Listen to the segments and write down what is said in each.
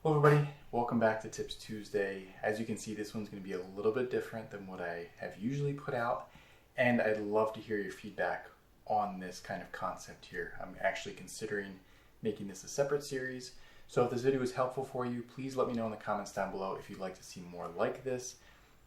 Hello everybody, welcome back to Tips Tuesday. As you can see, this one's going to be a little bit different than what I have usually put out, and I'd love to hear your feedback on this kind of concept here. I'm actually considering making this a separate series, so if this video is helpful for you, please let me know in the comments down below if you'd like to see more like this.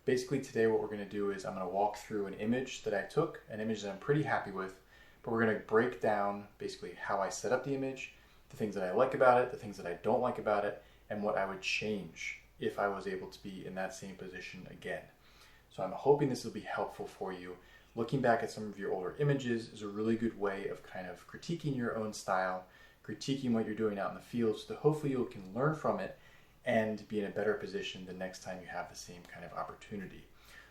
Basically today what we're going to do is I'm going to walk through an image that I took, an image that I'm pretty happy with, but we're going to break down basically how I set up the image, the things that I like about it, the things that I don't like about it, and what I would change if I was able to be in that same position again. So I'm hoping this will be helpful for you. Looking back at some of your older images is a really good way of kind of critiquing your own style, critiquing what you're doing out in the field, so that hopefully you can learn from it and be in a better position the next time you have the same kind of opportunity.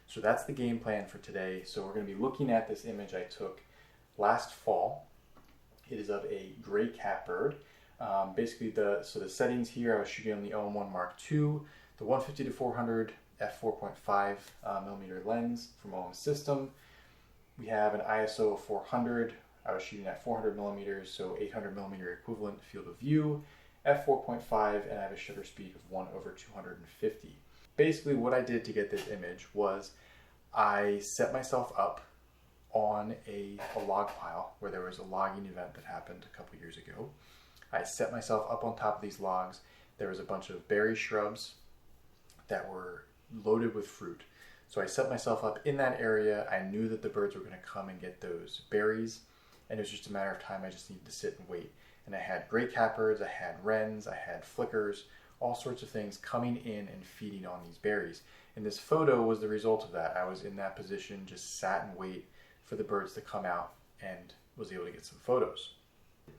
So that's the game plan for today. So we're going to be looking at this image I took last fall. It is of a gray catbird. Basically, the settings here, I was shooting on the OM1 Mark II, the 150 to 400 f4.5 millimeter lens from OM system. We have an ISO of 400. I was shooting at 400 millimeters, so 800 millimeter equivalent field of view, f4.5, and I have a shutter speed of 1/250. Basically, what I did to get this image was I set myself up on a log pile where there was a logging event that happened a couple years ago. I set myself up on top of these logs. There was a bunch of berry shrubs that were loaded with fruit. So I set myself up in that area. I knew that the birds were going to come and get those berries, and it was just a matter of time. I just needed to sit and wait. And I had gray catbirds, I had wrens, I had flickers, all sorts of things coming in and feeding on these berries. And this photo was the result of that. I was in that position, just sat and wait for the birds to come out, and was able to get some photos.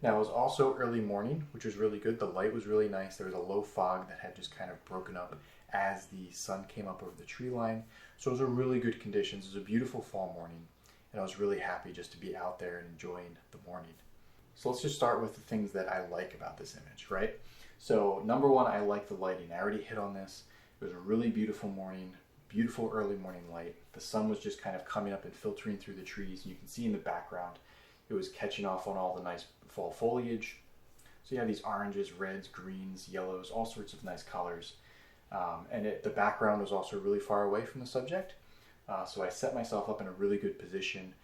Now it was also early morning, which was really good. The light was really nice. There was a low fog that had just kind of broken up as the sun came up over the tree line. So it was a really good conditions. It was a beautiful fall morning, and I was really happy just to be out there and enjoying the morning. So let's just start with the things that I like about this image, right? So number one, I like the lighting. I already hit on this. It was a really beautiful morning, beautiful early morning light. The sun was just kind of coming up and filtering through the trees, and you can see in the background it was catching off on all the nice fall foliage. So you have these oranges, reds, greens, yellows, all sorts of nice colors. The background was also really far away from the subject. So I set myself up in a really good position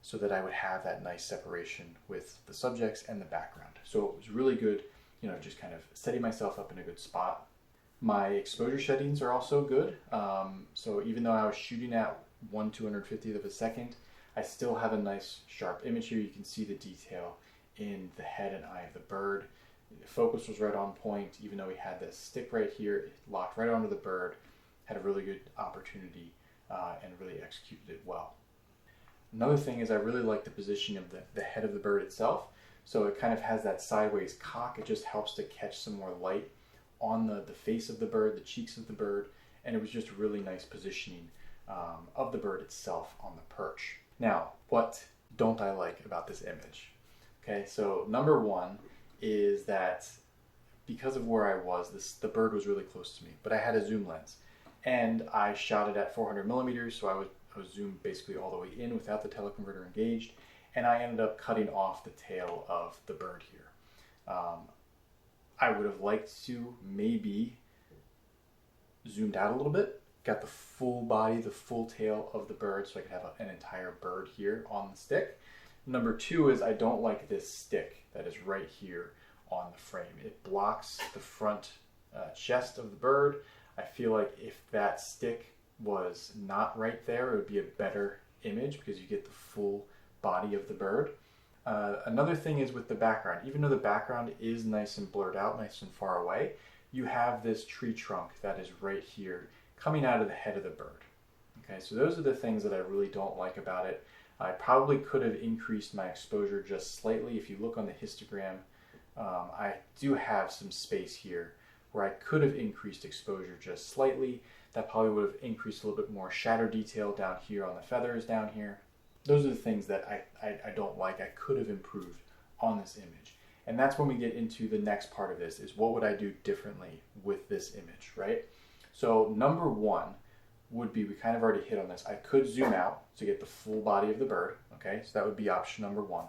so that I would have that nice separation with the subjects and the background. So it was really good, just kind of setting myself up in a good spot. My exposure settings are also good. So even though I was shooting at 1/250th of a second, I still have a nice sharp image here. You can see the detail in the head and eye of the bird. The focus was right on point, even though we had this stick right here, it locked right onto the bird, had a really good opportunity and really executed it well. Another thing is I really like the position of the head of the bird itself. So it kind of has that sideways cock. It just helps to catch some more light on the face of the bird, the cheeks of the bird, and it was just a really nice positioning of the bird itself on the perch. Now, what don't I like about this image? Okay, so number one is that because of where I was, the bird was really close to me, but I had a zoom lens, and I shot it at 400 millimeters, so I was zoomed basically all the way in without the teleconverter engaged, and I ended up cutting off the tail of the bird here. I would have liked to maybe zoomed out a little bit, got the full body, the full tail of the bird, so I could have an entire bird here on the stick. Number two is I don't like this stick that is right here on the frame. It blocks the front chest of the bird. I feel like if that stick was not right there, it would be a better image because you get the full body of the bird. Another thing is with the background. Even though the background is nice and blurred out, nice and far away, you have this tree trunk that is right here coming out of the head of the bird. Okay, so those are the things that I really don't like about it. I probably could have increased my exposure just slightly. If you look on the histogram, I do have some space here where I could have increased exposure just slightly. That probably would have increased a little bit more shadow detail down here on the feathers down here. Those are the things that I don't like. I could have improved on this image. And that's when we get into the next part of this, is what would I do differently with this image, right? So number one would be, we kind of already hit on this, I could zoom out to get the full body of the bird, okay? So that would be option number one.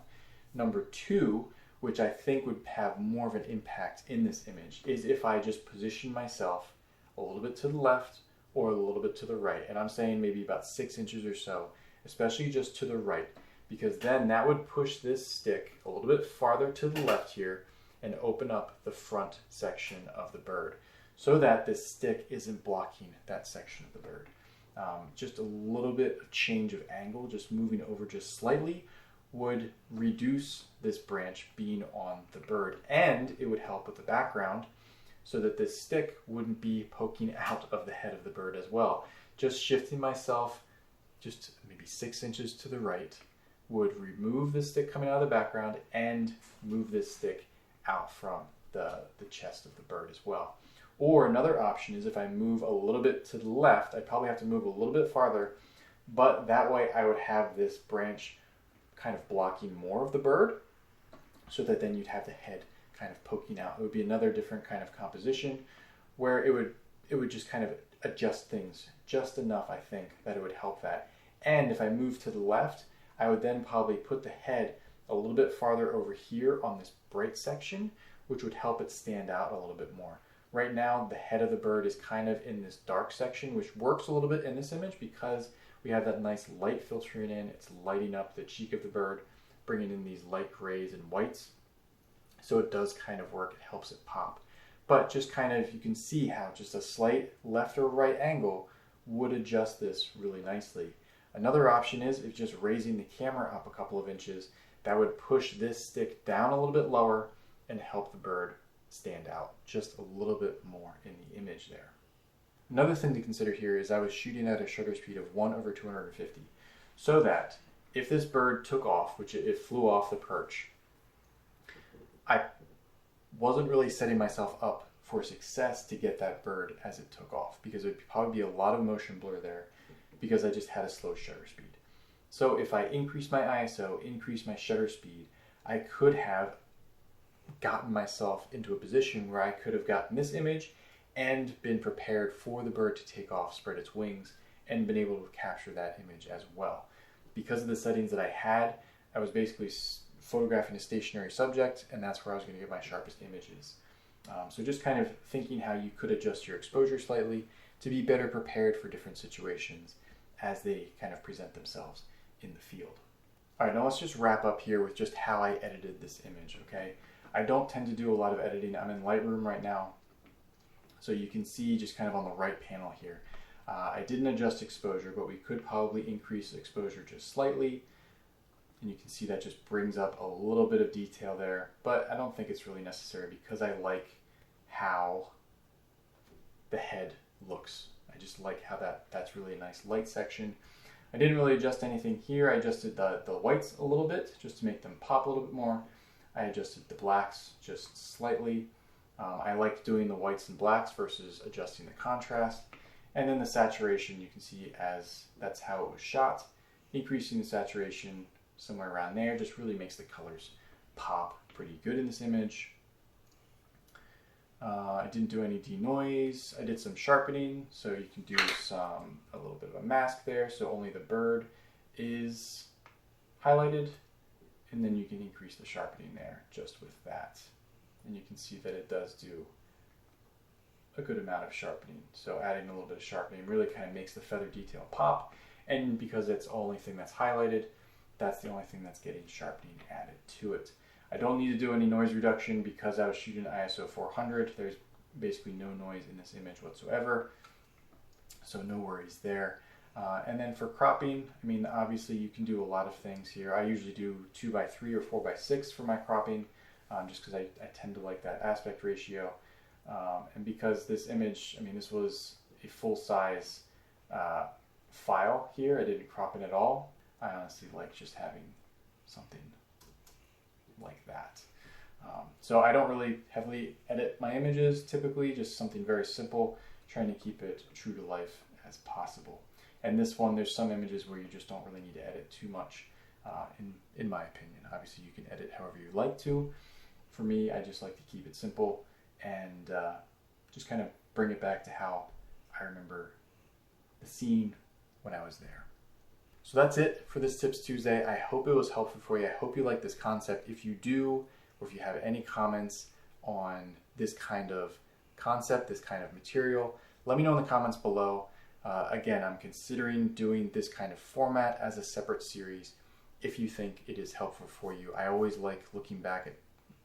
Number two which I think would have more of an impact in this image, is if I just position myself a little bit to the left or a little bit to the right. And I'm saying maybe about 6 inches or so, especially just to the right, because then that would push this stick a little bit farther to the left here and open up the front section of the bird so that this stick isn't blocking that section of the bird. Just a little bit of change of angle, just moving over just slightly, would reduce this branch being on the bird, and it would help with the background so that this stick wouldn't be poking out of the head of the bird as well. Just shifting myself just maybe 6 inches to the right would remove the stick coming out of the background and move this stick out from the chest of the bird as well. Or another option is if I move a little bit to the left, I'd probably have to move a little bit farther, but that way I would have this branch kind of blocking more of the bird so that then you'd have the head kind of poking out. It would be another different kind of composition where it would just kind of adjust things just enough, I think, that it would help that. And if I move to the left, I would then probably put the head a little bit farther over here on this bright section, which would help it stand out a little bit more. Right now, the head of the bird is kind of in this dark section, which works a little bit in this image because we have that nice light filtering in. It's lighting up the cheek of the bird, bringing in these light grays and whites. So it does kind of work. It helps it pop. But just kind of, you can see how just a slight left or right angle would adjust this really nicely. Another option is just raising the camera up a couple of inches. That would push this stick down a little bit lower and help the bird stand out just a little bit more in the image there. Another thing to consider here is I was shooting at a shutter speed of 1/250, so that if this bird took off, which it flew off the perch, I wasn't really setting myself up for success to get that bird as it took off, because it would probably be a lot of motion blur there because I just had a slow shutter speed. So if I increase my ISO, increase my shutter speed, I could have gotten myself into a position where I could have gotten this image and been prepared for the bird to take off, spread its wings, and been able to capture that image as well. Because of the settings that I had, I was basically photographing a stationary subject, and that's where I was going to get my sharpest images. So just kind of thinking how you could adjust your exposure slightly to be better prepared for different situations as they kind of present themselves in the field. All right, now let's just wrap up here with just how I edited this image, okay? I don't tend to do a lot of editing. I'm in Lightroom right now, so you can see just kind of on the right panel here. I didn't adjust exposure, but we could probably increase exposure just slightly. And you can see that just brings up a little bit of detail there, but I don't think it's really necessary because I like how the head looks. I just like how that's really a nice light section. I didn't really adjust anything here. I adjusted the whites a little bit just to make them pop a little bit more. I adjusted the blacks just slightly. I liked doing the whites and blacks versus adjusting the contrast. And then the saturation, you can see as that's how it was shot. Increasing the saturation somewhere around there just really makes the colors pop pretty good in this image. I didn't do any denoise. I did some sharpening, so you can do a little bit of a mask there, so only the bird is highlighted, and then you can increase the sharpening there just with that. And you can see that it does do a good amount of sharpening. So adding a little bit of sharpening really kind of makes the feather detail pop, and because it's the only thing that's highlighted, that's the only thing that's getting sharpening added to it. I don't need to do any noise reduction because I was shooting ISO 400. There's basically no noise in this image whatsoever, so no worries there. And then for cropping, I mean, obviously you can do a lot of things here. I usually do 2:3 or 4:6 for my cropping, just because I tend to like that aspect ratio. And because this image, I mean, this was a full-size file here, I didn't crop it at all. I honestly like just having something like that. So I don't really heavily edit my images typically, just something very simple, trying to keep it true to life as possible. And this one, there's some images where you just don't really need to edit too much, in my opinion. Obviously you can edit however you like to. For me, I just like to keep it simple and just kind of bring it back to how I remember the scene when I was there. So that's it for this Tips Tuesday. I hope it was helpful for you. I hope you like this concept. If you do, or if you have any comments on this kind of concept, this kind of material, let me know in the comments below. Again, I'm considering doing this kind of format as a separate series if you think it is helpful for you. I always like looking back at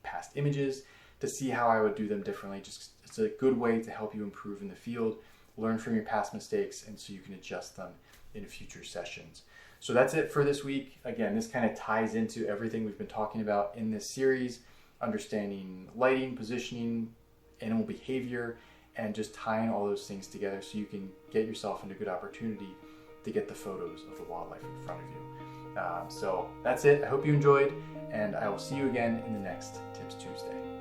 past images to see how I would do them differently. Just it's a good way to help you improve in the field, learn from your past mistakes, and so you can adjust them in future sessions. So that's it for this week. Again, this kind of ties into everything we've been talking about in this series, understanding lighting, positioning, animal behavior, and just tying all those things together so you can get yourself into a good opportunity to get the photos of the wildlife in front of you. So that's it. I hope you enjoyed, and I will see you again in the next Tips Tuesday.